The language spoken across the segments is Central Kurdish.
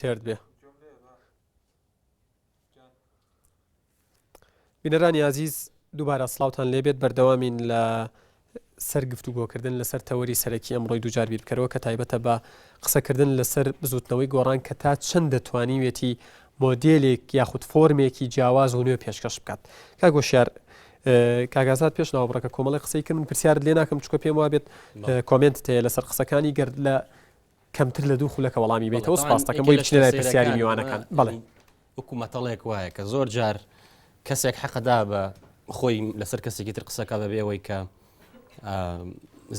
تێرد بێ. بینەرانی عزیز دووبارە سڵاوتان لێبێت بەردەوامین لە سەر گفتوگۆکردن لەسەر تەوەری سەرەکی ئەمڕۆی دووجار بیر بکەرەوە کە تایبەتە بە قسەکردن لەسەر بزوتنەوەی گۆڕان کە تا چەند دەتوانیوێتی مۆدێلێک یاخود فۆرمێکی جیاواز و نوێ پێشکەش بکات. کاگۆشیار کاگازات پێش ناوەڕەکە کۆمەڵی قسەی کرد من پرسیارت لێ ناکەم چکە پێم وابێت کۆمنت هەیە لەسەر قسەکانی گەرد لە کەمتر لە 2 خولەکە وەڵامی بێتەوە سپاس دەکەم بۆی بچینە لای پرسیاری میوانەکان. بەڵێ وەکو مەتەڵێک وایە کە زۆر جار کەسێک حەقەدا بە خۆی لەسەر کەسێکی تر قسەکە بەبێ ئەوەی کە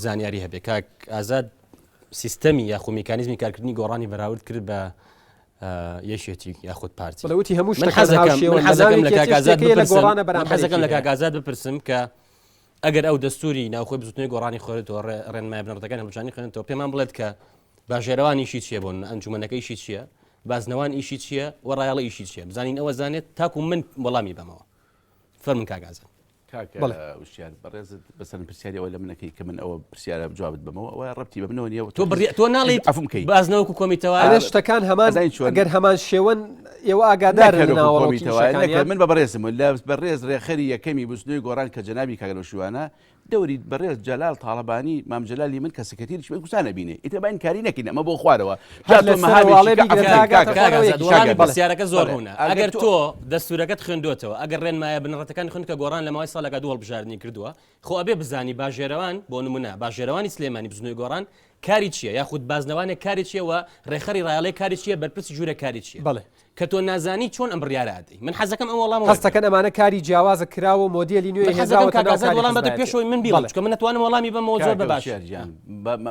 زانیاری هەبێ. کاک ئازاد سیستەمی یاخو میکانیزمی کارکردنی گۆڕانی بەراورد کرد بە یەشێتی یاخود پارتی. بەڵێوتی هەموو حەزەکەم لە کاک ئازاد بپرسم کە ئەگەر ئەو دەستوری ناوخۆی بزوتنەوەی گۆڕانی خۆرێتەوە ڕێنمای بنەڕەتەکان هەمووجانی خوێنێتەوە پێمان بڵێت کە باژێرەوان ئیشی چییە بۆن ئەنجومەنەکە ئیشی چییە بازنەوان ئیشی چییە و ڕایاڵە ئیشی چییە بزانین ئەوە زانێت تاکو من وەڵامی بەمەوە فەرمون کاک ئازاد. وشیان بەڕێزت بەسەر پرسیاری ئەوە لە منەکەی کە من ئەوە پرسیارە بجوابت بەمەوە ئەوە ڕەبتی بە منەوە نیە تۆ ناڵیت ئەفمکەی بازنەوەکو کۆمیتەوە شتەکان هەمان ئەگەر هەمان شێوەن ئێوە ئاگادارن من بە بەڕێزم لە بەڕێز ڕێخەری یەکەمی بزنەوەی گۆڕان کە جەنابی کاگەلۆ شوانە دەوری بەڕێز جەلال تاڵەبانی مام جەلالی من کە سکرتێری شوێن کوسانە بینێ ئیتر باین کاری نەکەین ئەمە بۆ خوارەوە پرسیارەکە زۆر هوونە ئەگەر تۆ دەستورەکەت خوێندوتەوە ئەگەر ڕێنمایە بنەڕەتەکان خوێن کە گۆڕان لە ماوەی ساڵێکا دوو هەڵبژاردننی کردووە خۆ ئەبێ بزانی باژێرەوان بۆ نمونە باژێرەوانی سلێمانی بزنەوەی گۆڕان کاری چییە یاخود بازنەوانێک کاری چیە و ڕێخەری ڕایاڵەی کاری چییە بەرپرسی ژوورە کاری چییە بڵێ کە تۆ نازانی چۆن ئەم بڕیارە ئەدەی من حەزەکەم ئەم وەڵام هەستەکەن ئەمانە کاری جیاوازە کراوە مۆدیلی نوێ وەڵام بەدە پێشەوەی من بیڵم چکە من نتوانم وەڵامی بەمەوە زۆر بەباش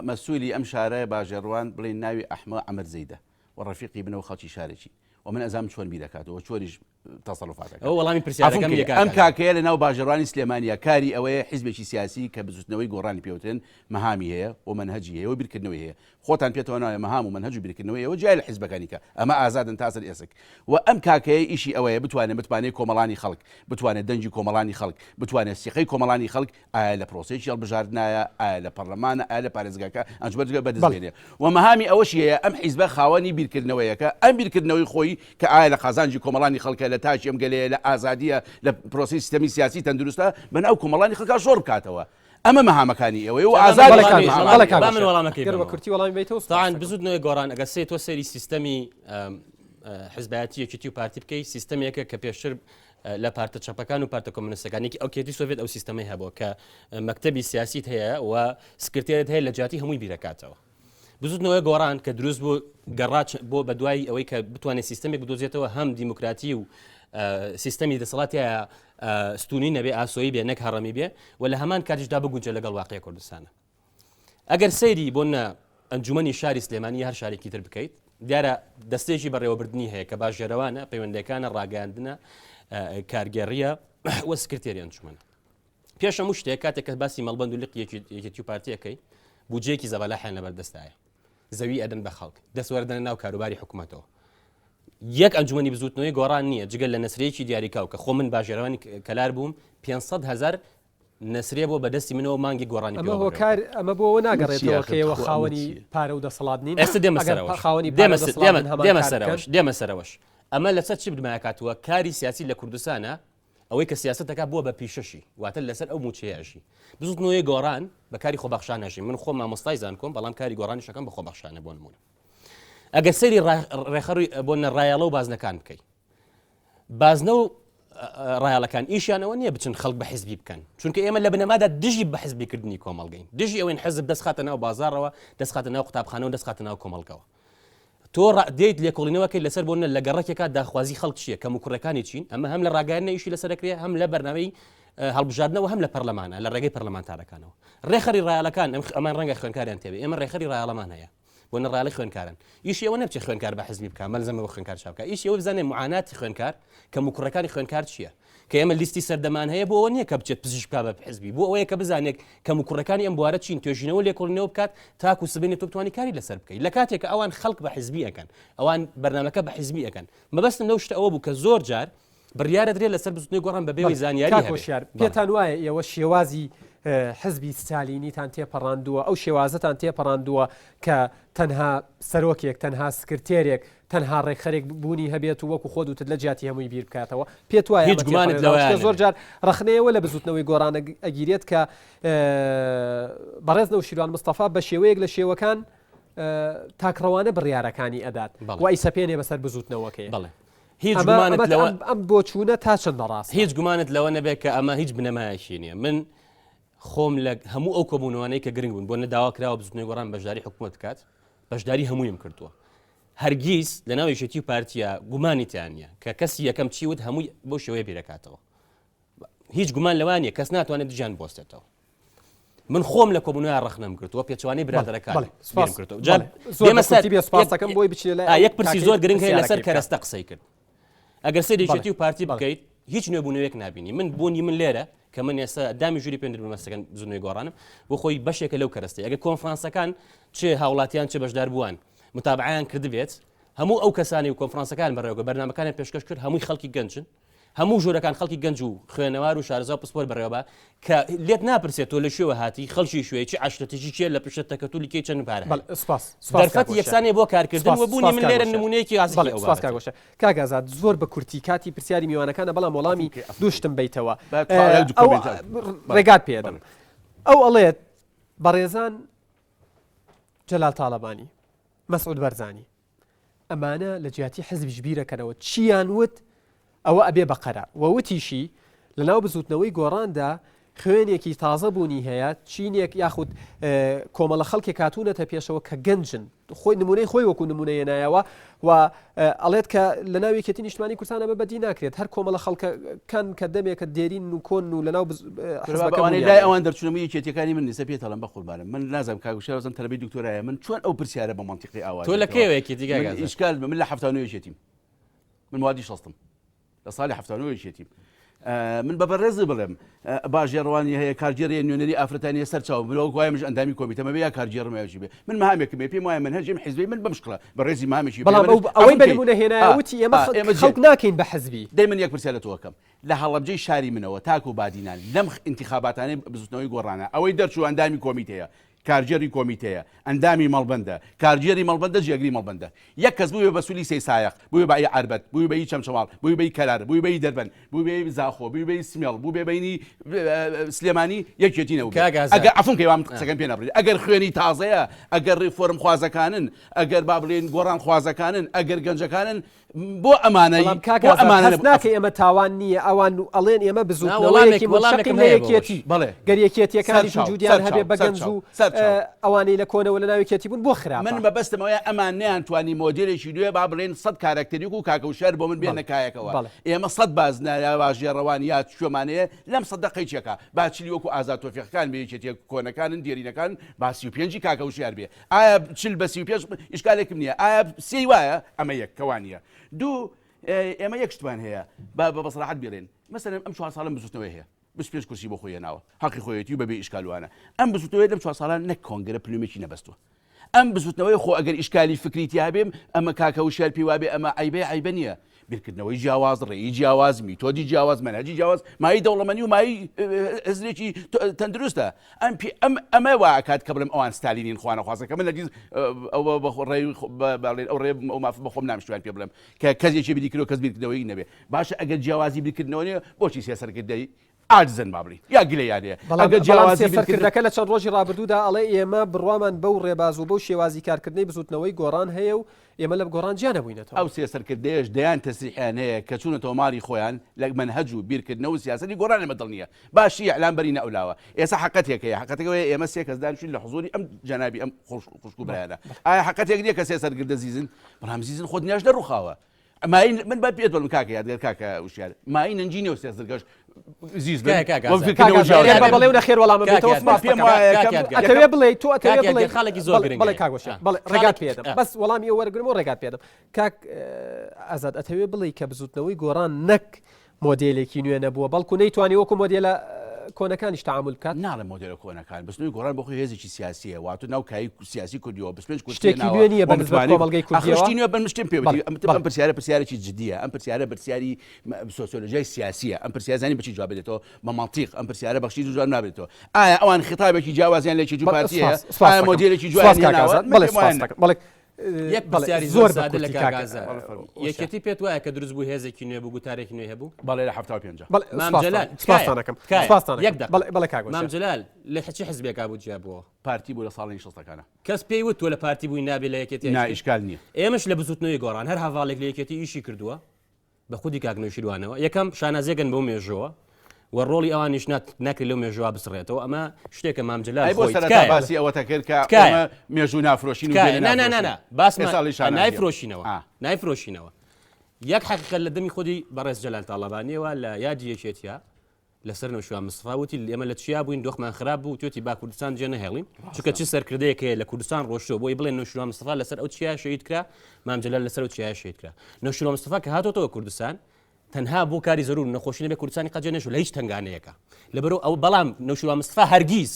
مەسئولی ئەم شارەیە باژێڕوان بڵێن ناوی ئەحمە عەمەر زەیدە و ڕەفیقی بنەوە خەڵکی شارێکی ومن ئەزام چۆن بیرەکاتەوە چۆنیش تەسەڵوفاتەکە ئەو وەڵامی پرسیارەکەم ئەم کاکەیە لە ناو باژێڕوانی سلێمانیە کاری ئەوەیە حیزبێکی سیاسی کە بزوتنەوەی گۆڕانی پێوتن مەهامی هەیە و منهەجی هەیە و بیرکردنەوەی هەیە خۆتان پێێتەوە ناوە مەهام و منهەج و بیرکردنەوەی ئەوە جای لە حیزبەکانیکە ئەمە ئازادن تاسەر ئێسک و ئەم کاکەیە ئیشی ئەوەیە بتوانێت کۆمەڵانی خەڵک بتوانێت دەنجی کۆمەڵانی خەڵک بتوانێت سیقەی کۆمەڵانی خەڵک ئایا لە پرۆسەیەکی هەڵبژاردنایە ئایا لە پەرلەمانە ئایا لە پارێزگاکە ئەنجومەنەکە بەدەستبێنێ و مەهامی ئەوەشیەیە ئەم حیزبە خاوەنی بیرکردنەوەیەکە ئەم بیرکردنەوەی خۆی کە ئایا لە قازانجی کۆمەڵانی خەڵکە لە تاچی ئەم گەلەیە لە ئازادیە لە پرۆسی سیستەمی سیاسی تەندروستە بەناو کۆمەڵانی خەڵکا شۆڕ بکاتەوە ئەمە مەهامەکانی ئەوەی و ئازاد کورتی وەڵامی بێتەوە تاان بزودنەوەی گۆڕان ئەگە سێ تۆ سەری سیستەمی حزبایەتی یەکێتی و پارتی بکەی سیستەمێکە کە پێشتر لە پارتە چەپەکان و پارتە کۆمونیستەکانێکی ئەو کێتی سۆڤێت ئەو سیستەمەی هەبوو کە مەکتەبی سیاسیت هەیە و سکرتێرت هەیە لە جاتی هەمووی بیرەکاتەوە. بزودنەوەی گۆڕان کە دروست بۆ گەڕاچ بۆ بەدوای ئەوەی کە بتوانێت سیستەمێک بدۆزێتەوە هەم دیموکراتی و سیستەمی دەسەڵاتیە ستونی نەبێ ئاسۆیی بێ نەک هەڕەمی بێ و لە هەمان کاتیشدا بگونجە لەگەڵ واقعی کوردستانە. ئەگەر سەیری بۆنە ئەنجومەنی شاری سلێمانی هەر شارێکی تر بکەیت دیارە دەستێکی بەڕێوەبردننی هەیە کە باژێرەوانە پەیوەندەکانە ڕاگەاندنە کارگەڕیە وە سکرتێری ئەنجومەنە. پێش هەموو شتێک کاتێک کە باسی مەڵبەند و لق یەکێتی و پارتیەکەی بودجەیەکی زەبەلاحیان لەبەردەستایە زەوی ئەدەن بە خەڵک دەسوەردەنە ناو کاروباری حکوومەتەوە. یەک ئەنجومەنی بزوتنەوەی گۆڕان نییە جگەل لە نەسرەیەکی دیاریکاو کە خۆ من باژێرەوانی کەلار بووم 500,000 نەسرێ بۆ بەدەستی منەوە مانگی گۆڕانی ئەمە بۆەوە ناگەڕێتەوە کەەوە خاوەنی پارە و دەسەڵات نین ئێستا دێمە سەرەوەش ئەمە لەسەر چی بدمایکاتوە کاری سیاسی لە کوردستانە ئەوەی کە سیاستەکە بووە بە پیشەشی واتە لەسەر ئەو موچەیەشی بزوتنەوەی گۆڕان بە کاری خۆبەخشانەشی من خۆ مامۆستای زان کۆم بەڵام کاری گۆڕانی شەکەم بە خۆبەخشانە بۆ نمونە. ئەگەر سەری ڕێخەڕووی بۆ نەڕایەڵە و بازنەکان بکەیت بازنە و ڕایاڵەکان ئیشیانەوە نییە بچن خەڵک بە حیزبی بکەن چونکە ئێمە لە بنەمادا دژی بە حیزبیکردنی کۆمەڵگەین دژی ئەوەین حەزب دەستخاتە ناو بازارەوە دەستخاتە ناو قوتابخانەوە دەستخاتە ناو کۆمەڵگەوە تۆ دێیت لێکۆڵینەوەکەی لەسەر بۆنە لە گەڕێکێکا داخوازی خەڵک چییە کەم و کوڕەکانی چین ئەمە هەم لە ڕاگەیاندنە ئیشی لەسەرەکرێ هەم لە بەرنامەی هەڵبژاردنەوە هەم لە پەرلەمانە لە ڕێگەی پەرلەمانتارەکانەوە ڕێخەری ڕایاڵەکان ئەمان ڕەنگە خوێنکاریان تێبێ ئێمە ڕێخەری ڕایاڵەمان هەیە بۆ نەڕایاڵی خوێنکارن ئیشی ئەوە نەبچێت خوێنکار بە حیزبی بکە مەلزەمە بە خوێنکار چاوکە ئیشی ئەوە بزانێ معاناتی خوێنکار کەم و کوڕەکانی خوێنکار چییە کە ئێمە لیستی سەردەمان هەیە بۆ ئەوە نییە کە بچێت پزیشک بە حیزبی بۆ ئەوەیە کە بزانێت کەم و کوڕەکانی ئەم بوارە چین توێژینەوە لێکۆڵینەوە بکات تاکو سبێنێت تۆ بتوانانی کاری لەسەر بکەیت لە کاتێک ئەوان خەڵک بە حیزبی ئەەکەن ئەوان بەرنامەکە بە حیزبی ئەەکەن مەبەستم لەو شتە ئەوە بوو کە زۆر جار بڕیارە درێت لەسەر بزوتنەوەی گۆڕان بە بێوەی زانیاری پێتان وایە ئێوە شێوازی حزبی ستالینیتان تێپەڕاندووە ئەو شێوازەتان تێپەڕاندووە کە تەنها سەرۆکێک تەنها سکرتێرێک تەنها ڕێکخەرێک بوونی هەبێت و وەکو خۆت لە جیاتی هەمووی بیر بکاتەوە پێت وایە هیچ گومانت لەوەیە زۆر جار ڕخنەیەوە لە بزوتنەوەی گۆڕانە ئەگیرێت کە بەڕێز نەوشیروان مستەفا بە شێوەیەک لە شێوەکان تاکڕەوانە بڕیارەکانی ئەدات وای سەپێنێ بەسەر بزوتنەوەکەی هیچ گومانت لەوە ئەم بۆچوونە تا چەندە ڕاست هیچ گومانت لەوە نەبێت کە ئەمە هیچ بنەمایەکی نییە من خۆم لە هەموو ئەو کۆبوونەوەی کە گرنگ بوون بۆ نەداوا کراوە بزوتنەوەی گۆڕان بەشداری حکوومەت کات بەشداری هەموویم کردووە هەرگیز لە ناو یەکێتی و پارتیە گومانیتیان نیە کە کەسی یەکەم چیوت هەمووی بۆ شێوەیە بیرەکاتەوە هیچ گومان لەوانە کەس ناتوانێت دژیان بۆستێتەوە من خۆم لە کۆبوونەوە ڕخنەم کردووە پێچوانی برادەرەکان یەک پرسی زۆر گرنگ هەیە لەسەر کەرەستە قسەی کرد ئەگەر سەر یەکێتی و پارتی بکەیت هیچ نوێبوونەوەیەک نبینی من بوونی من لێرە کە من ئێستا دامی ژووری پێندر بمەستەکەن زنەوەی گۆڕانم بۆ خۆی بەشێکە لەو کەرەستەی ئەگەر کۆنفرانسەکان چێ هاوڵاتیان چه بەشدار بووان متابعیان کردبێت هەموو ئەو کەسانی و کۆنفرانسەکان بەڕێوەگە بەرنامەکانی پێشکەش کرد هەمووی خەڵکی گەنجن هەموو ژوورەکان خەڵکی گەنج و خوێنەوار و شارەزا و پسپۆر بەڕێوەبە کە لێت ناپرسێت تۆ لە شێوە هاتی خەڵکی شوێکی عشتەتیژی چێ لە پشت تەکەتولی چەند پارە دەرفەتی یەکسانێ بۆ کارکردن و بوونی من لێرە نمونەیەکی ئازگۆشە کاگازات زۆر بە کورتی کاتی پرسیاری میوانەکانە بەڵام وەڵامی دووشتم بیتەوە ڕێگات پێدەم ئەو ئەڵێت بەڕێزان جەلال تاڵەبانی مەسعود بەرزانی ئەمانە لە جیاتی حزبیش بیرەکەنەوە چیان وت ئەوە ئەبێ بەقەرە وەوتیشی لەناو بزوتنەوەی گۆڕاندا خوێنێکی تازە بوونی هەیە چینێک یاخود کۆمەڵە خەڵکی کاتوونەتە پێشەوە کە گەنجن خۆی نمونەی خۆی وەکو نمونەیە نایەوە و ئەڵێت کە لە ناو یەکێتی نیشتمانی کوردستانە بەبەدی ناکرێت هەر کۆمەڵە خەڵکەکان کە دەمێکە دێرین و کۆن و لەناو لای ئەوان دەرچوونەوەی یەکێتیەکانی من نیسە پێتەڵم بەخۆبارم من نازم کاگوشارزم تەربی دکتۆرایە من چۆن ئەو پرسیارە بە منطقی ئاوا تۆ لە کێوەیەکی دیگە ئیشکال من لە هەفتانەوە یەکێتیم من وادی شەستم لە ساڵی هەفتانەوە یەکێتیم من بە بەڕێز بڵێم باژێڕوانی هەیە کارگێڕی نوێنەری ئافرەتانی سەرچاو مرۆڤ وایمش ئەندامی کۆمیتەمە بیا کارگێڕمەوەژی بێ من مهامێکم پێم وایە من هەرجیم حیزبی من بەمشکڵە بەڕێزی مامێکی بەڵام ئەوەی بەنمونە هێناوتی ئێمە خەڵک ناکەین بە حزبی دەی من یەک پرسیارە تۆکەم لە هەڵەبجەی شاری منەوە تاکو و بادینان لەم انتخاباتانەی بزوتنەوەی گۆڕانە ئەوەی دەرچوو ئەندامی کۆمیتەیە کارجێری کۆمیتەیە ئەندامی مەڵبەندە کارجێری مەڵبەندە جێگری مەڵبەندە یەک کەس بووە بە سولی سێ سایق بووە بە عربەت بووی بەی چەمچەماڵ بووی بەی کەلار بووی بەی دەربەن بووی بەی زاخۆ بووی بەی سمێڵ بوو بێ بینی سلێمانی یەکێتینەوە ئەگەر عفون کەوام قسەکەم پێ نابڕێت ئەگەر خوێنی تازەیە ئەگەر ڕیفۆرم خوازەکانن ئەگەر با بڵێن گۆڕان خوازەکانن ئەگەر گەنجەکانن بۆ ئەمانەی ناکە ئێمە تاوان نییە ئەوان ئەڵێن ئێمە بزوتنەوەیەکی مشەقی لە یەکێتی گەر یەکێتیەکانی جوودیان هەبێ بە گەنج و ئەوانەی لە کۆنەوە لە ناوێکێتی بوون بۆ خراپ من بەبەستمەوەی ئەمان نەیانتوانی مۆدیرێکی دوێ با بڵێن 100 کارکتەریک و کاکەوشار بۆ من بێنە کایەکەوە ئێمە 100 بازنایە واژێڕەوانی یا شوێمانەیە لەم 100 قەیچێکە باچلی وەکو ئازاد تۆفیقەکان بە یەکێتی کۆنەکانن دیێرینەکان با 35 کاکەوشار بێ ئایا چل بە 35 ئیشکالێکم نییە ئایا سی وایە ئەمە یەک کەوانیە دوو ئێمە یەک شتمان هەیە بە بەسەراحەت بێڵێن مەسەلەن ئەم 4 ساڵم بزوتنەوەی هەیە 25 کورسی بۆ خۆی ناوە حەقی خۆیەتی و بەبێ ئیشکالوانە ئەم بزوتنەوەی لەم 4 ساڵان نەک کۆنگرە پلومێکی نەبەستووە ئەم بزوتنەوەی خۆ ئەگەر ئیشکالی فکریتی هەبێم ئەمە کاکەوشار پێی وابێ ئەمە عیبە نییە بیرکردنەوەی جیاواز ڕێی جیاواز میتۆدی جیاواز مەنهەجی جیاواز مای دەوڵەمەنی و مای هەزرێکی تەندروستە ئەمە واکات کە بڵێم ئەوان ستالینین خوانەخوازەکە من لەگیز ئەو ڕێ بەخۆم نامشتوان پێ بڵێم کە کەسێکی بیرکردەوە کەس بیرکردنەوەی نەبێ باشە ئەگەر جیاوازی بیرکردنەوە نیە بۆچی سیاسەرکردەی ئاجزن بابڵی یا گلە یادەیە ئەگەر جیاوازی سەرکردەکە لە چەند ڕۆژی ڕابردوودا ئەڵێ ئێمە بڕوامان بەو ڕێباز و بەو شێوازی کارکردنەی بزوتنەوەی گۆڕان هەیە و ئێمە لە گۆڕان جیان نەبووینەوە ئەو سێسەرکردەیەش دەیان تەسریحیان هەیە کە چوونەتەوە ماڵی خۆیان لە منهەج و بیرکردنەوە سیاسەتی گۆڕان لەمە دڵ نییە باشی ئەعلان بەرینە ئەولاوە ئێستا حقەتێک هەیە حقەتەکەوەیە ئێمە سێ کەس دانیشتوین لە حوزوری ئەم جەنابی ئەم خوشک و برایانە ئایا حقەتێک نییە کە سێسەرکردە زیزن بەڵام زیزن خۆ دنیاش دەڕوخاوە من بە پێت بڵم کاکە یادگەر کاکە وشیار مای نەنجینە و سێسەرکەش زیز بەڵێ نەخێر وەڵامە ئەتەوێ بڵێ تۆ ئەتەوێ بڵێ خاڵێکی زۆر گرنگە بڵێ کاگۆشە ڕێگات پێدەم بەس وەڵامی ئەو وەرگرم و ڕێگات پێدەم کاک ئازاد ئەتەوێ بڵێ کە بزوتنەوەی گۆڕان نەک مۆدێلێکی نوێ نەبووە بەڵکو نەیتوانی وەکو مۆدێلە کۆنەکانیش تعامل بکات ناڵە مۆدێلە کۆنەکان بستنەوەی گۆڕان بۆ خۆی هێزێکی سیاسیە واتە ناو کای سیاسی کوردیەوە بس پێنج شتێکی نوێ نییە بە نسبەت کۆمەڵگەی کوردیەوە ئەخشتی نوێ بەمشتم پێوتی ئەم پرسیارە پرسیارێکی جدیە ئەم پرسیارە پرسیاری سۆسیۆلۆژیای سیاسیە ئەم پرسیارزانی بچی جواب بدێتەوە بە منطیق ئەم پرسیارە بەخشی جواب نابێتەوە ئایا ئەوان خطابێکی جیاوازیان لێکی جو پارتیە ئایا مۆدێلێکی جواب یەک پرسیاری زۆر سادە لە کاگازە یەکێتی پێت وایە کە دروست بوو هێزێکی نوێ بوو گوتارێکی نوێ هەبوو بەڵێ لە 75 مام لە حچی حزبێکا بوو جیا بووە پارتی بوو لە ساڵی 60ەکانە کەس پێی وت تۆ لە پارتی بووی نابێ لە یەکێتی نائشکال نییە ئێمەش لە بزوتنەوەی گۆڕان هەر هەواڵێک لە یەکێتی ئیشی کردووە بە خودی کاکنۆشیروانەوە یەکەم شانازێگەن بەو مێژەوە و ڕۆڵی ئەوانیش ناکرێت لەو مێژووا بسڕێتەوە ئەمە شتێکە مامجلال باسی ئەوەتە کرد کە مێژوو نافرۆشین نایفرۆشینەوە یەک حقیقەت لە دەمی خودی بەڕێز جەلال تاڵەبانیەوە لە یادی یەکێتیە لەسەر نەوشیروان مستەفاوتی ئێمە لە چیا بووین دۆخمان خراپ بوو توێتی با کوردستان جێ نەهێڵین چونکە چی سەرکردەیەکەیە لە کوردستان ڕۆشتەوە بۆی بڵێن نەوشیروان مستەفا لەسەر ئەو چیا شەهید کرا مامجلال لەسەر ئەو چیا شەهید کرا نەوشیروان مستەفا کە هاتۆتەوە کوردستان تەنها بۆ کاری زەرور نەخۆشی نەبێ کوردستانی قەجێ نەشو لە هیچ تنگانەیەکە لەبەرەوە ئەو بەڵام نەوشیروان مستەفا هەرگیز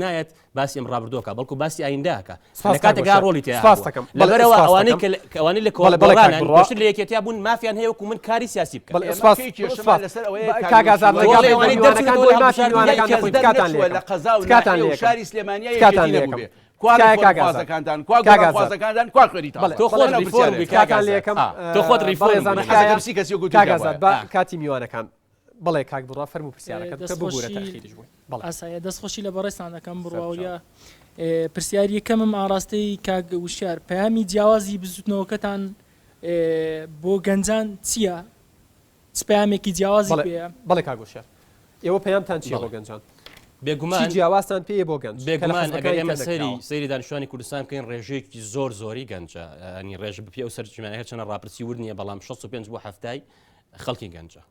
نایەت باسی ئەم ڕابردووەکە بەڵکو باسی ئاینداکە لە کاتێکا ڕۆڵی تێ لەبەرەوە ئەوانەی لە کۆڵەبڵانان پێشتر لە یەکێتیا بوون مافیان هەیە وەکو من کاری سیاسی بکەم لە قەزا و شاری سلێمانیا یەکێتی نەبوو خوازەکانتان خوازەکانتان خوا خوێنی تۆ خۆت ریفۆرمسی کەسی کاگازات بە کاتی میوانەکان بڵێ کاک بڕوا فەرموو پرسیارەکەت کە ببوورە تەخیریش بووی ئاسایە دەستخۆشی لە بەڕێستان دەکەم بڕواویە پرسیاری یەکەمم ئاڕاستەی کاک وشار پەیامی جیاوازی بزوتنەوەکەتان بۆ گەنجان چییە؟ پەیامێکی جیاوازی پێە؟ بەڵێ کاک وشار ئێوە پەیامتان چییە بۆ گەنجان؟ بێگومان جیاوازتان پێیە بۆ گەنج بێگومان ئەگەر ئێمە سەیری دانیشتوانی کوردستان بکەین ڕێژەیەکی زۆری گەنجە ئەنی ڕێژ بپێ و سەرچمانەکە چەنە ڕاپرسی ور نییە بەڵام 65 بۆ هەفتای خەڵکی گەنجە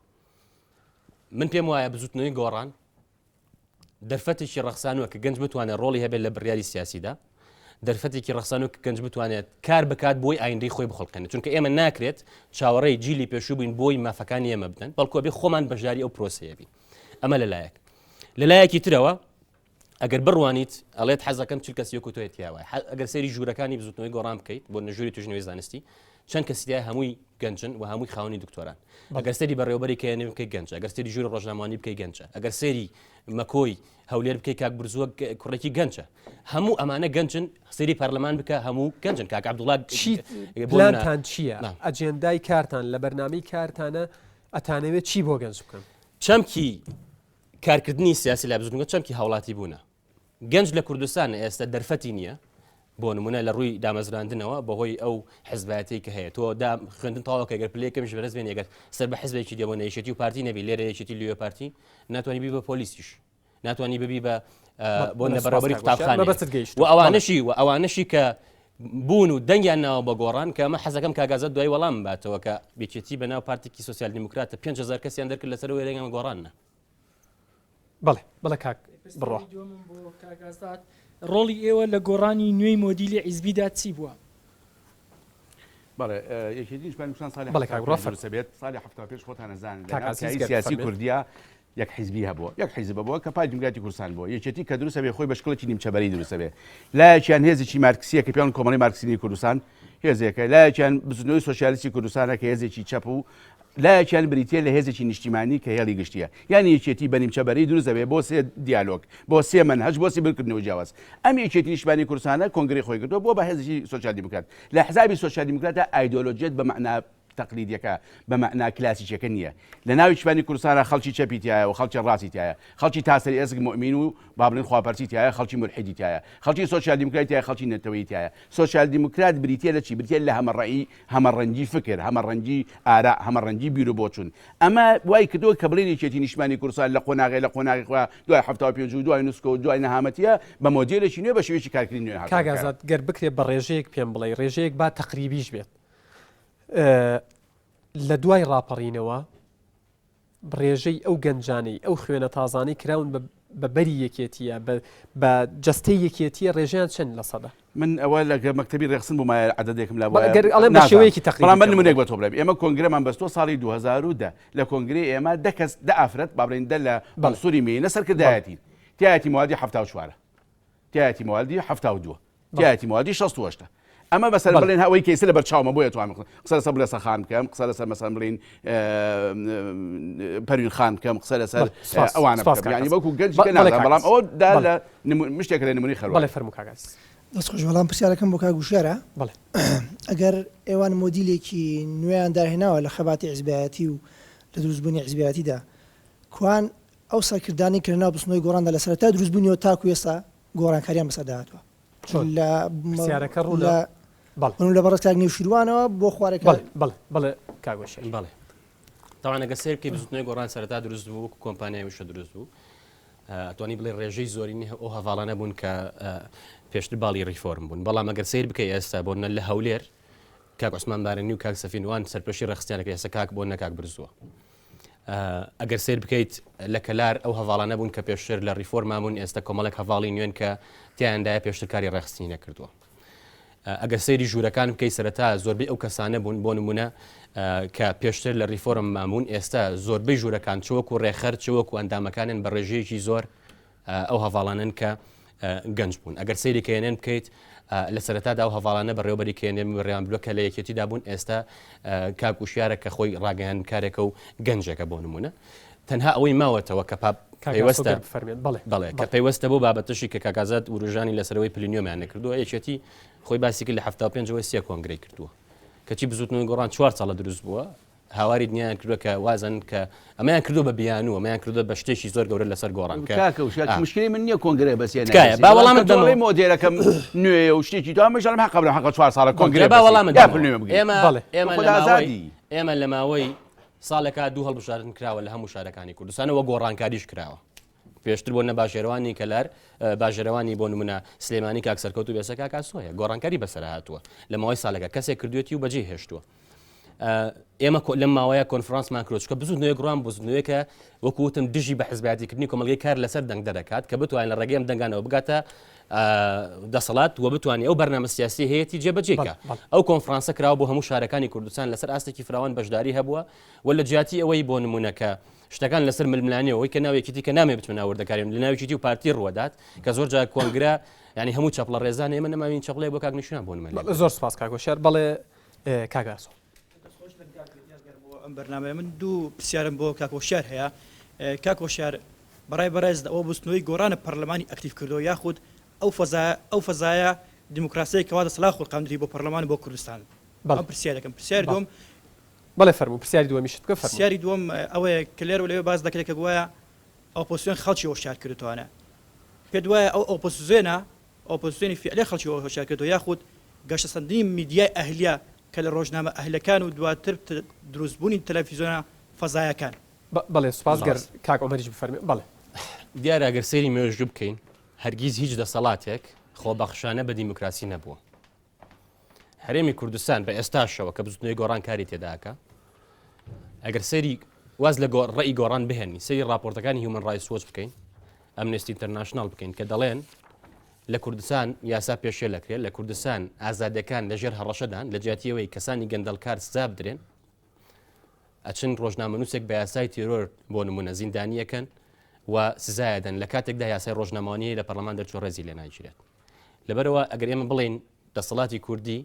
من پێم وایە بزوتنەوەی گۆڕان دەرفەتێکی ڕەخسانوە کە گەنج بتوانێت ڕۆڵی هەبێت لە بڕیاری سیاسیدا دەرفەتێکی ڕەخسانوە کە گەنج بتوانێت کار بکات بۆی ئایندەی خۆی بخەڵقێنێت چونکە ئێمە ناکرێت چاوەڕێی جیلی پێشوو بووین بۆی مافەکانی ئێمە بدەن بەڵکو بێ خۆمان بەشداری ئەو پرۆسەیە بین ئەمە لەلایەکی ترەوە ئەگەر بڕوانیت ئەڵێت حەزەکەم چ کەسی وەکو تۆیە تیاوای ئەگەر سەیری ژوورەکانی بزوتنەوەی گۆڕان بکەیت بۆ نەژووری توژنەوەی زانستی چەند کەسیای هەمووی گەنجن و هەمووی خاوەنی دکتۆران ئەگەر سەری بەڕێوەبەری کێنێ بکەی گەنجە ئەگەر سەری ژووری ڕۆژنامەوانی بکەی گەنجە ئەگەر سەری مەکۆی هەولێر بکەی کاک برزووە کوڕێکی گەنجە هەموو ئەمانە گەنجن سەری پەرلەمان بکە هەموو گەنجن کاک عەبدوڵڵا پلانتان چییە؟ ئەجێندای کارتان لە بەرنامەی کارتانە ئەتانەوێت چی بۆ گەنج بکەن؟ چەمکی کارکردنی سیاسی لە بزوتنەوە چەمکی هاوڵاتی بوونە گەنج لە کوردستان ئێستا دەرفەتی نییە بۆ نمونە لە ڕووی دامەزراندنەوە بەهۆی ئەو حزبەتی کە هەیە تۆ خوێندن تاواکە گەر پلەکەمیش بەرز بێن ئەگەر سەر بە حزبێکی دێبۆ نەیشێتی و پارتی نەبی لێرە یەکێتی لێوە پارتی ناتوانانی بی بە پۆلیسیش ناتوانانی ببی بە بۆ نەبەرابەری قوتابخانە و ئەوانەشی کە بوون و دەنگیان ناوە بە گۆڕان کە ئەمە حەزەکەم کاگازات دوای وەڵام باتەوە کە بێچێتی بەناو پارتێکی سۆسیال دیموکراتە 5000 کەسیان دەرکرد لەسەر وێرەگەمە گۆڕانە بەڵێ کاک بڕۆ ڕۆڵی ئێوە لە گۆڕانی نوێی مۆدیلی حیزبیدا چی بووە؟ بەڵێ یەکێتیش ساڵی سەبێت ساڵی 75 خۆتان نەزانن سیاسی کوردیا یەک حیزبی هەبووە یەک حیزب بووە کە پای دیموکراتی کوردستان بووە یەکێتی کە دروستە بێ خۆی بە شکڵێکی نیمچەبەری دروستە بێ لایەکیان هێزێکی مارکسیە کە پێیان کۆمەڵی مارکسیزمی کوردستان هێزێکە لایەکیان بزنەوەی سۆسیالیستی کوردستانە کە هێزێکی چەپ و لایەکیان بریتە لە هێزێکی نیشتیمانی کە هێڵی گشتیە یعنی یەکێتی بە نیمچەبەری دروستە بێ بۆ سێ دیالۆگ بۆ سێ منهەج بۆ سێ بردنەوەی جیاواز ئەم یەکێتی نیشتیمانی کوردستانە کۆنگری خۆی کردووە بۆ بە هێزێکی سۆسیال دیموکرات لە حزابی سۆسیال دیموکراتە ئایدۆلۆژیەت بە مەعنا تەقلیدیەکە بە مەعنا کلاسیکیەکە نییە لە ناوی نیشتیمانی کوردستانە خەڵکی چەپی تایە و خەڵکی ڕاستی تایە خەڵکی تاسەری ئەزگ مؤمین و بابلین خواپەرسی تایە خەڵکی ملحیدی تایە خەڵکی سۆسیال دیموکراتی تایە خەڵکی نەتەوەیی تایە سۆسیال دیموکرات بریتە لە چی بریتە لە هەمەڕەیی هەمەڕەنگی فکر هەمەڕەنگی ئارا هەمەڕەنگی بیر و بۆچوون ئەمە وای کردووە کە بڵێن یەکێتی نیشتیمانی کوردستان لە قۆناغی خوا دوای 75 و دوای نووسکە و دوای نەهامەتیە بە مۆدێلێکی نوێ بە شێوەیەکی کارکردنی نوێ هاتووە کاگازات گەر بکرێت بە ڕێژەیەک پێم بڵێ ڕێژەیەک با تەقریبیش بێت لە دوای ڕاپەڕینەوە ڕێژەی ئەو گەنجانەی ئەو خوێنە تازانەی کراون بە بە بەری یەکێتیە بە جستەی یەکێتی ڕێژیان چەند لە سەدا من ئەوە لە مەکتەبی ڕێخستن بوو مای عەدەدێکم لە ئەڵێ بە شێوەیەکی تەقریبی بەڵام من نمونەیەک بە تۆ بڵێم ئێمە کۆنگرەمان بەستۆ ساڵی 2010 لە کۆنگرەی ئێمە دە کەس دە ئافرەت با بڵێن دە لە بەسووری مێنە سەرکردایەتی تایەتی موادی 74 تایەتی موادی 72 تایەتی موادی 68 ئەمە بەسەر بڵێن هەوەی کەیسە لە بەرچاومە بۆیە توانم قسە لەسەر بڵێ سەخان بکەم قسە لەسەر مەسەڵەن بڵێن پەروین خان بکەم قسە لەسەر ئەوانە بکەم یعنی وەکو گەنجکە نازانم بەڵام ئەوە دا لە مشتێک لە نمونەی خەرۆ بەڵێ فەرموو کاگاز دەست خۆش بەڵام پرسیارەکەم بۆ کاگوشێرە بەڵێ ئەگەر ئێوان مۆدیلێکی نوێیان داهێناوە لە خەباتی حیزبایەتی و لە دروستبوونی حیزبایەتیدا کوان ئەو سەرکردانی کردنا بستنەوەی گۆڕاندا لە سەرەتا دروستبوونیەوە تاکو ئێستا گۆڕانکاریان بەسەردا هاتووە پرسیارەکە ڕوونە لە بەڕست کاک نێوشیروانەوە بۆ خوارەکە بەڵێ کاگۆشێر بەڵێ تاوان ئەگە سێرکی بزوتنەوەی گۆڕان سەرەتا دروست بوو وەکو کۆمپانیای وشە دروست بوو ئەتوانی بڵێ ڕێژەی زۆرینی ئەو هەواڵانە بوون کە پێشتر باڵی ڕیفۆرم بوون بەڵام ئەگەر سیر بکەی ئێستا بۆ لە هەولێر کاک عوسمان بارانی و کاک سەفینوان سەرپەرشتی ڕێخستیانەکە ئێستا کاک بۆ نەکاک برزووە ئەگەر سیر بکەیت لە کەلار ئەو هەواڵانە بوون کە پێشتر لە ڕیفۆرمامون ئێستا کۆمەڵک هەواڵی نوێن کە تیاندایە پێشتر کاری ڕێخستی نەکردووە ئەگەر سەیری ژوورەکان بکەی سەرەتا زۆربەی ئەو کەسانە بوون بۆ نمونە کە پێشتر لە ڕیفۆرم مامون ئێستا زۆربەی ژوورەکان چوەکو ڕێخەر چوەکو ئەندامەکانن بە ڕێژەیەکی زۆر ئەو هەواڵانن کە گەنج بوون ئەگەر سەیری کێنێن بکەیت لە سەرەتادا ئەو هەواڵانە بەڕێوەبەری کێنێن ڕێیان بلوکە لە یەکێتیدا بوون ئێستا کاکوشیارە کە خۆی ڕاگەیان کارێکە و گەنجێکە بۆ نمونە تەنها ئەوەی ماوەتەوە کە پێوەستە بەڵێ کە پێوەستە بۆ بابەتشی کە کاکازات وروژانی لەسەرەوەی پلینیۆمیان نەکردووە یەکێتی خۆی باسیکرد لە 75 سێ کۆنگرەی کردووە کەچی بزوتنەوەی گۆڕان 4 ساڵە دروست بووە هاواری دنیایان کردووە کە وازن کە ئەمەیان کردو بە بیانوە ئەمەیان کردو بە شتێکی زۆر گەورە لەسەر گۆڕان مشکلی من نییە کۆنگرە بەسیێن باوەڵامە دەڵێ مۆدێرەکەم نوێ و شتێکی تو ئەمەژانم حەق قبل حەق 4 ساڵە کۆنگرە باوەڵامە ئێمە ئێمە لە ماوەی ساڵێکا دوو هەڵبژاردن کراوە لە هەموو شارەکانی کوردستانەوە گۆڕانکاریش کراوە پێشتر بۆ نە باژێرەوانی کەلار باژێرەوانی بۆ نمونە سلێمانی کاک سەرکەوت و بێسەکە کاسۆیە گۆڕانکاری بەسەر هاتووە لە ماوەی ساڵێکە کەسێک کردوێتی و بەجێ هێشتووە ئێمە لەم ماوەیە کۆنفرانسمان کرۆچکە بزوت نوێ گڕان بزنوێکە وەکوتم دژی بە حزبیاتیکردنی کۆمەلگەی کار لەسەر دەنگ دەکات کە بتوانین لە ڕێگەم دەنگانەوە بگاتە دەسەڵات و بتوانانی ئەو بەرنامە سیاسی هەیەی جێبەجێکە ئەو کۆنفرانسە کراوە بۆ هەموو شارەکانی کوردستان لەسەر ئاستێکی فراوان بەشداری هەبووە و لە جیاتی ئەوەی بۆ نمونونەکە شتەکان لەسەر ململانیەوەی کە ناوێکی کە نامێ بتونە وەردەکاریم لە ناوێکی و پارتی ڕوەدات کە زۆر جا کۆنگرە ینی هەموو چەپڵە ڕێزان ئێمە نەماوین چەقلێ بۆ کاکنیشیان بۆ نمە زۆر سپاس کاگۆشێر بەڵێ کاگاسۆ ئەم بەرنامە من دوو پرسیارم بۆ کاکۆشار هەیە کاکۆشار بەڕای بەڕێز ئەوە بستنەوەی گۆڕانە پەرلەمانی ئەکتیف کردو یاخود ئەو فەزایە دیموکراسی کەوا دەسەڵات خۆڵقاندری بۆ پەرلەمان بۆ کوردستان ئەم پرسیارەکەم پرسیار دوم بەڵێ فەرموو پرسیاری دووەمیشت بکە پرسیاری دووەم ئەوەیە کە لێرە لەوێ باز دەکرێت کە گوایە ئۆپۆزیسیۆن خەڵکی هۆشیار کردوانە پێ دوایە ئەو ئۆپۆزیسیۆنی فعلی خەڵکی هۆشیار کردو یاخود گەشتەسەندنی میدیای ئەهلیە کە لە ڕۆژنامە ئەهلەکان و دواتر دروستبوونی تەلەڤیزیۆنە فەزایەکان بەڵێ سوپاسگەر کاک ئۆمەریش بفەرمێ بەڵێ دیارە ئەگەر سەیری مێژوو بکەین هەرگیز هیچ دەسەڵاتێک خۆبەخشانە بە دیموکراسی نەبووە هەرێمی کوردستان بە ئێستاشەوە کە بزوتنەوەی گۆڕان کاری تێداکە ئەگەر سەری واز لە ڕێی گۆڕان بهێنی سەری راپۆرتەکانی هیومن ڕایتس وۆچ بکەین ئەمنستی ئینتەرناشناڵ بکەین کە دەڵێن لە کوردستان یاسا پێشێ لەکرێت لە کوردستان ئازادەکان لەژێر هەڕەشەدان لە جیاتیەوەی کەسانی گەندەڵکار سزا بدرێن ئەچن ڕۆژنامەنووسێک بە یاسای تیرۆر بۆ نمونە زیندانیەکەن و سزایەدەن لە کاتێکدا یاسای ڕۆژنامەوانی لە پەرلەمان دەرچوو ڕێزی لێ ناگیرێت لەبەرەوە ئەگەر ئێمە بڵێن دەسەڵاتی کوردی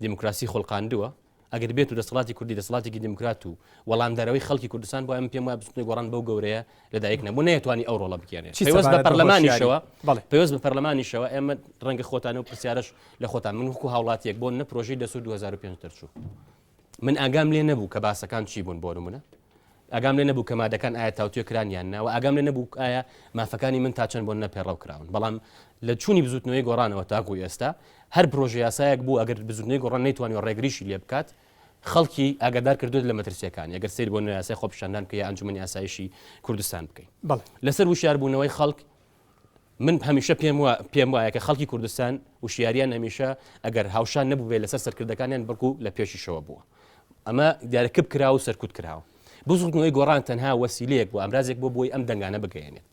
دیموکراسی خۆڵقاندووە ئەگەر بێت و دەسەڵاتی کوردی دەسەڵاتێکی دیموکرات و وەڵامدارەوەی خەڵکی کوردستان بۆ ئەم پێم وایە بستنی گۆڕان بەو گەورەیە لەدایک نەبوو نەیەتوانی ئەو ڕۆڵە بکێنێت پێوەست بە پەرلەمانیشەوە پێوەست بە پەرلەمانیشەوە ئێمە ڕەنگە خۆتانە و پرسیارش لە خۆتان من وەکو هاوڵاتیەک بۆ نە پرۆژەی دەسوود 2005 دەرچوو من ئاگام لێ نەبوو کە باسەکان چی بوون بۆ نمونە ئاگام لێ نەبوو کە مادەکان ئایا تاوتوێ کرانیان ناوە ئاگام لێ نەبوو ئایا مافەکانی من تا چەند بۆ نەپێڕەو کراون بەڵام لە چوونی بزوتنەوەی گۆڕانەوە تاکو ئێستا هەر پرۆژه یاسایەک بوو ئەگەر بزوتنەوەی گۆڕان نەیتوانی ڕێگریشی لێ بکات خەڵکی ئاگادار کردوێت لە مەترسیەکانی ئەگەر سیر بۆ یاسای خۆپیشاندان کە یا ئەنجومەنی یاسایشی کوردستان بکەین لەسەر وشیاربوونەوەی خەڵک من هەمیشە پێم وایە کە خەڵکی کوردستان وشیاریان هەمیشە ئەگەر هاوشان نەبوو بێ لەسەر سەرکردەکانیان بەڵکو لە پێشیشەوە بووە ئەمە دیارەکەب کراوە و سەرکوت کراوە بزوتنەوەی گۆڕان تەنها وەسیلەیەک بۆ ئەمرازێک بۆ بۆی ئەم دەنگانە بگەێنێت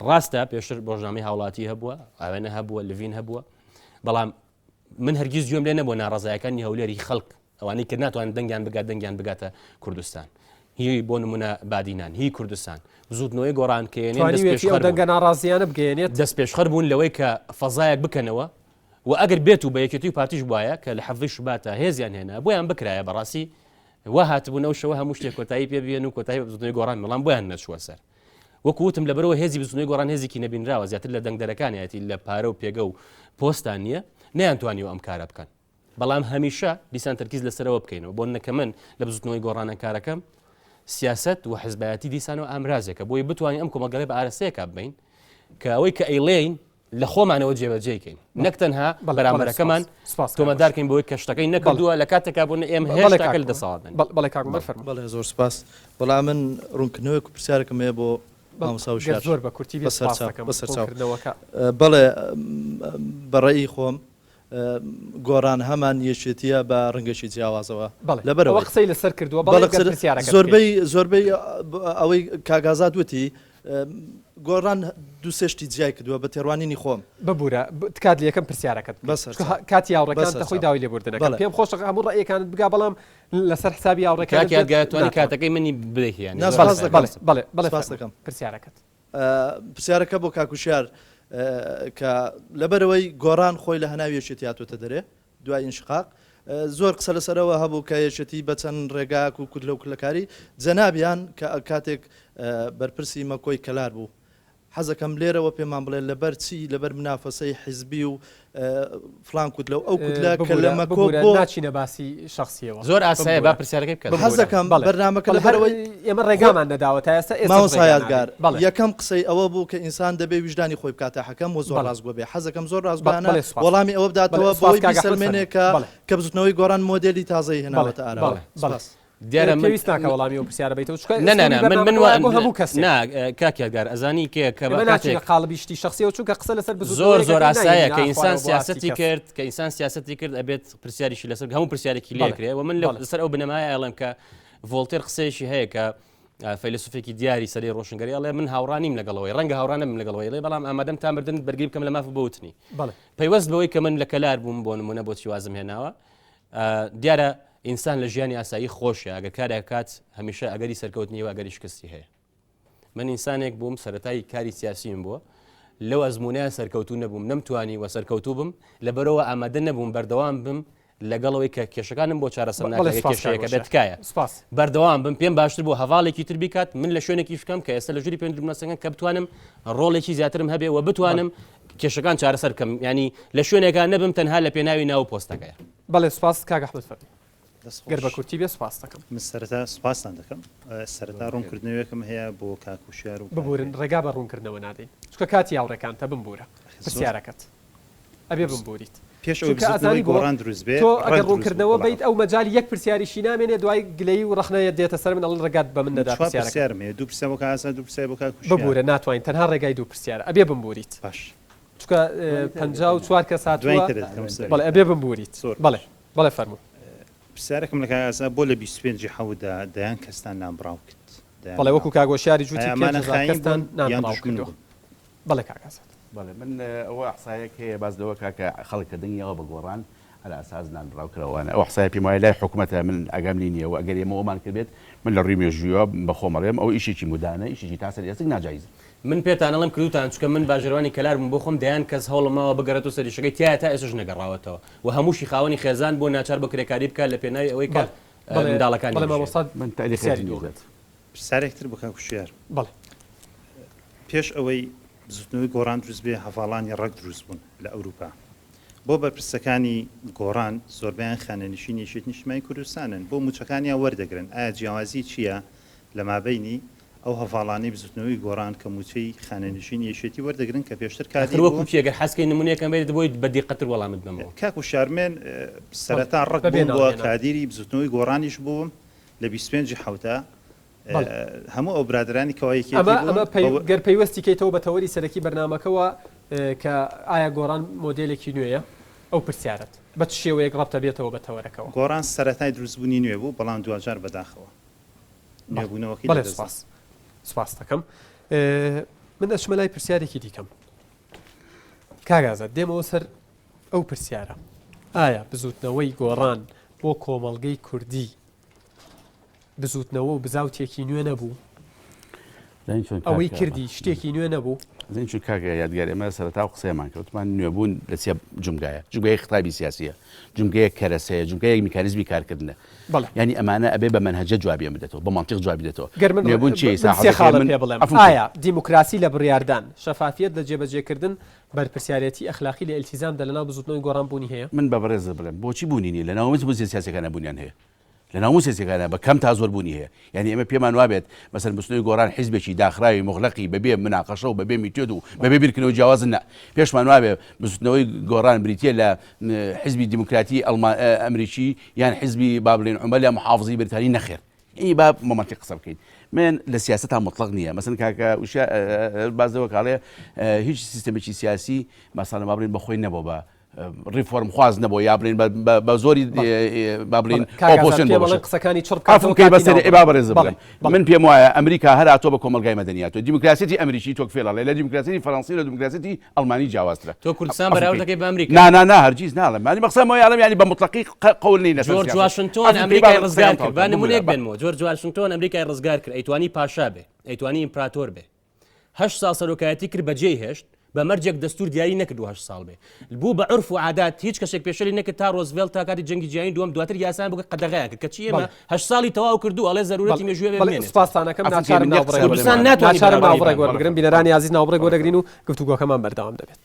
ڕاستە پێشتر ڕۆژنامەی هاوڵاتی هەبووە ئەوێنە هەبووە لڤین هەبووە بەڵام من هەرگیز گوێم لێ نەبووە ناڕزایەکانی هەولێری خەڵک ئەوانەی کە ناتوانن دەنگیان بگاتە کوردستان هی بۆ نمونە بادینان هی کوردستان زودنەوەی گۆڕانکێنێت دەنگە ناڕازیانە بگەێنێت دەست پێشخەر بوون لەوەی کە فەزایەک بکەنەوە و ئەگەر بێت و بە یەکێتی و پارتیش وایە کە لە حەڤی شوباتە هێزیان هێنا بۆیان بکرایە بەڕاستی وا هاتبوون ئەو شەوە هەموو شتێک کۆتایی پێ بێن و کۆتایی بە زودنەوەی گۆڕان مەڵام بۆیان نەچووە سەر وەکوتم لەبەرەوە هێزی بزودنەوەی گۆڕان هێزێکی نەبینراوە زیاتر لە دەنگدەرەکانیەتی لە پارە و پێگە و پۆستان نییە نەیانتوانیەوە ئەم کارە بکەن بەڵام هەمیشە دیسان تەرکیز لەسەرەوە بکەینەوە بۆ نەکە من لە بزودنەوەی گۆڕانە کارەکەم سیاست و حزبایەتی دیسانەوە ئامرازێکە بۆی بتوانین ئەم کۆمەلگەڵی بە ئارەسەیەکە ببین کە ئەوەی کە ئەیڵێین لە خۆمانەوە جێبەجێکەین نەک تەنها بەرامبەرەکەمان تۆمەدارکەین بۆی کە شتەکەی نەکردووە لە کاتێکا بوون ئێمە هێشتاکە لە دەسەڵاتن بەڵێ کاکمەر فەرموو بەڵێ زۆر سپاس بەڵام من ڕوونکردنەوەی و پرسیارێکم هەیە بۆ مامۆستا شار زۆر بە کورتی بەسەرچاوکردنەوەکە بەڵێ بەڕێی خۆم گۆڕان هەمان یەکێتیە بە ڕنگەشی جیاوازەوە لەبەرەوە قسەی لەسەر کردووە زۆربەی ئەوەی کاگازات وتی گۆڕان دوو سێشتی جیای کردووە بە تێڕوانینی خۆم ببوورە تکات لە یەکەم پرسیارەکەت کاتی یاوڕەکان دەخۆی داوای لێبوردنەکە پێم خۆش هەموو ڕێیەکانت بگا بەڵام لەسەر حسابی یاوڕەکەتوانی کاتەکەی منی بدەیان دەکەم پرسیارەکە بۆ کاکوشار کە لەبەرەوەی گۆڕان خۆی لە هەناوی یەکێتی هاتوۆتە دەرێ دوای ئینشقاق زۆر قسە لەسەرەوە هەبوو کە یەکێتی بە چەند ڕێگاک و کورد لەو کلەکاری جەنابیان کە کاتێک بەرپرسی مەکۆی کەلار بوو حەزەکەم لێرەوە پێمان بڵێ لەبەر چی لەبەر منافەسەی حیزبی و فلان کوت لەو ئەو کوتلە کە لە مەکۆ بۆ ناچینە باسی شخصیەوە زۆر ئاسایە با پرسیارەکەی بکەن حەزەکەم بەرنامەکە لەبەرەوەی ئێمە ڕێگامان نەداوە تا ئێستا ماوەسا یادگار یەکەم قسەی ئەوە بوو کە ئینسان دەبێ ویژدانی خۆی بکاتە حەکەم و زۆر ڕاستگۆ بێ حەزەکەم زۆر ڕاستگۆیانە وەڵامی ئەوە بداتەوە بۆی بیسەلمێنێکە کە بزوتنەوەی گۆڕان مۆدێلی تازەی هێناوەتە ئارا دیارە پێویست ناکە وەڵامی و پرسیارە بێتەوە من هەموو کەس کاکیادگار ئەزانی کە قاڵبیشتی شخصیەوە چونکە قسە لەسەر زۆر ئاسایە کە ئینسان سیاسەتی کرد کە ئینسان سیاسەتی کرد ئەبێت پرسیاریشی لەسەر هەموو پرسیارێکی لێکرێ و من لەسەر ئەو بنەمایە ئەڵێم کە ڤۆڵتێر قسەیەشی هەیە کە فەیلسوفێکی دیاری سەری ڕۆشنگەری ئەڵێ من هاوڕانیم لەگەڵەوەی ڕەنگە هاوڕانم لەگەڵەوەی لێ بەڵام ئامادەم تا مردن بەرگری بکەم لە ماف بەوتنی پەیوەست بەوەی کە من لە کەلار بووم بۆ نمونە بۆ چیوازم هێناوە دیارە ئینسان لە ژیانی ئاسایی خۆشە ئەگەر کارێک کات هەمیشە ئەگەری سەرکەوتنیەوە ئەگەری شکستی هەیە من ئینسانێک بووم سەرەتایی کاری سیاسیم بووە لەو ئەزمونەیە سەرکەوتو نەبووم نەمتوانی وە سەرکەوتو بم لەبەرەوە ئامادە نەبووم بەردەوام بم لەگەڵەوەی کە کێشەکانم بۆ چارەسەر ناکە کێشەیەکە دەتکایە بەردەوام بم پێم باشتر بۆ هەواڵێکی تر بیکات من لە شوێنێکی شکەم کە ئێستا لە ژووری پێنجمەسەکان کە بتوانم ڕۆڵێکی زیاترم هەبێ و بتوانم کێشەکان چارەسەر بکەم ینی لە شوێنێکان نەبم تەنها لە پێناوی ناو پۆستەکەیە بەڵێ سپاس کاک ئەحمەد فەرمی گەر بە کورتی بێ سپاس دەکەم من سەرەتا سوپاسان دەکەم سەرەتا ڕوونکردنەوەیەکم هەیە بۆ کاکوشیار و ببورن ڕێگا بە ڕوونکردنەوە نادەین چکە کاتی یاوڕێکان تا بمبورە پرسیارەکەت ئەبێ بمبوریت پێش ئەوزانی گۆڕان دروست بێت تۆ ئەگەر ڕوونکردنەوە بیت ئەو مەجای یەک پرسیاریشی نامێنێ دوای گلەی و ڕخنەیە دێتە سەر من ئەڵن ڕێگات بە من نەدا پرسیارمێ دوو پرسیار بۆ کاسە دوو پرسیار بۆ کاکوشیار ببورە ناتوانین تەنها ڕێگای دوو پرسیارە ئەبێ بمبوریت باش چکە 54 کەس هاتووە بەڵێ ئەبێ بمبوریت بەڵێ فەرموو پرسیارێکم لە کاسە بۆ لە 25 حەوتدا دەیان کەستان نامبراو کرد بەڵێ وەکو کاگۆشیاری جوتی کەستان نامبراو کردووە بەڵێ کاکاسات بەڵێ من ئەوە ئەحسایەک هەیە باز لەوە کاکە خەڵکردنیەوە بە گۆڕان على ئاساس نانبراوکەوەوانە ئەو حسای پێم وایە لای حکوومەتە من ئەگەم لینیە و ئەگەر ئێمەوەمان کردێت من لە ڕووی مێژوویە بە خۆمەڵێم ئەو ئیشێکی مودانە ئیشێکی تاسەر ئێستێک ناجایز من پێتان ئەڵم کردوتان چکە من باژێڕوانی کەلار بووم بۆ خۆم دەیان کەس هەوڵمەوە بگەڕێت و سەریشەکەی تایە تا ئێستش نەگەڕاوەتەوە و هەمووشی خاوەنی خێزان بۆ ناچار بۆ کرێکاری بکات لە پێناوی ئەوەی کە منداڵەکانی من تاریخێت پرسیارێکتر بۆ کاکوشیار بەڵێ پێش ئەوەی زوتنەوەی گۆڕان دروست بێ هەڤاڵانی ڕەگ دروست بوون لە ئەوروپا بۆ بەرپرسەکانی گۆڕان زۆربیان خانەنشینی یەکێتی نیشتیمانی کوردستانن بۆ موچەکانیان وەردەگرن ئایا جیاوازی چییە لە مابەینی ئەو هەڤاڵانەی بزوتنەوەی گۆڕان کە موچەی خانەنشینی یەکێتی وەردەگرن کە پێشتر کاتی وەکوێگەر حەسکەی نمونەیەکەم بێت بۆی بەدیقەتر وەڵامت بمەوە کاکوشارمێن سەرەتا ڕەگ بوون بۆ کادیری بزوتنەوەی گۆڕانیش بووم لە 25 حەوتە هەموو ئەو برادرانی کەوایەکی گەر پەیوەستی کەیتەوە بە تەوەری سەرەکی بەرنامەکەەوە کە ئایا گۆڕان مۆدلێکی نوێیە ئەو پرسیارەت بە چ شێوەیەک ڕەبتە بێتەوە بە تەوەرەکەەوە گۆڕان سەرەتای دروستبوونی نوێ بوو بەڵام دوجار بەداخەوە نوێبوونەوەکی سپاس دەکەم من ئەچمە لای پرسیارێکی دیکەم کاگازە دێمەوە سەر ئەو پرسیارە ئایا بزوتنەوەی گۆڕان بۆ کۆمەڵگەی کوردی بزوتنەوە و بزاوتێکی نوێ نەبوو ئەوەی کردی شتێکی نوێ نەبوو زین چون کاکە یادگار ئێمە سەرەتا و قسەیەمان کەوتمان نوێبوون لە چێ جومگایە جوگای خطابی سیاسیە جومگەیە کەرەسەیە جومگایەک میکانیزمی کارکردنە ینی ئەمانە ئەبێ بە منهەجە جوابی بدێتەوە بە منطق جوابی دێتەوە نوێبوون چی بڵێم ئایا دیموکراسی لە بڕاردان شەفافیت لە جێبەجێکردن بەرپرسیارەتی ئەخلاقی لە ئیلتیزامدا لەناو بزوتنەوەی گۆڕان بوونی هەیە من بە بەڕێز بڵێم بۆچی بوونی لە ناومەت بۆ سیاسەکانە بوونیان هەیە لە ناو سیاسەکانە بە کەم تا زۆر بوونی هەیە یعنی ئێمە پێمان وابێت مەسەن بستنەوەی گۆڕان حیزبێکی داخراوی مغلقی بەبێ مناقەشە و بەبێ میتۆد و بەبێ بیرکردنەوە جیاوازن نە پێشمان وابێ بستنەوەی گۆڕان بریتە لە حیزبی دیموکراتی ئەمریکی یان حیزبی با بڵێن عومەلیا محافظی بریتانی نەخێر ئی با مەمەنطق قسە بکەین من لە سیاسەتا مطلق نییە مەسەن کاکە وشە بازەوە کاڵێ هیچ سیستەمێکی سیاسی مەسەڵەن با بڵێن بەخۆی نەبوو بە ریفۆرم خواز نەبوو یا بڵێن بە زۆری با بڵێن ئۆپۆزیسیۆن قسەکانی بەڕێز بڵێم من پێم وایە ئەمریکا هەراتۆ بە کۆمەلگای مەدەنیاتەوە دیموکراسیەتی ئەمریکی تۆک فێڵڵێ لە دیموکراسی فەڕەنسی لە دیموکراسی ئەڵمانی جیاوازترە تۆ کوردستان بەراورد دەکەی بە ئەمریکا نا هەرگیز ناڵێم مانی بەقسەمەوە یاڵم ینی بە مطلقی قەول نین جۆرج واشنتۆن ئەمریکای ڕزگار کرد با نمونەیەک بنمەوە جۆرج واشنتۆن ئەمریکای ڕزگار کرد ئەیتوانی پاشا بێ ئەیتوانی ئیمپراتۆر بێ 8 ساڵ سەرۆکایەتی کرد بەجێی هێشت بە مەرجێک دەستور دیاری نەکرد 8 ساڵ بێ بوو بە عرف و عادات هیچ کەسێک پێشەری نەکرد تا ڕۆزڤێلت تا کاتی جەنگی جیهانی دووەم دواتر یاسان بوو قەدەغەیان کرد کەچی ئێمە 8 ساڵی تەواو کردو ئەڵێ زەرورەتی مێژوێ بێ سپاسانەکەم ناچارم ناوبڕێ بگرن بینەرانی عزیز ناوبڕێ گۆرەگرین و گفتوگۆکەمان بەردەوام دەبێت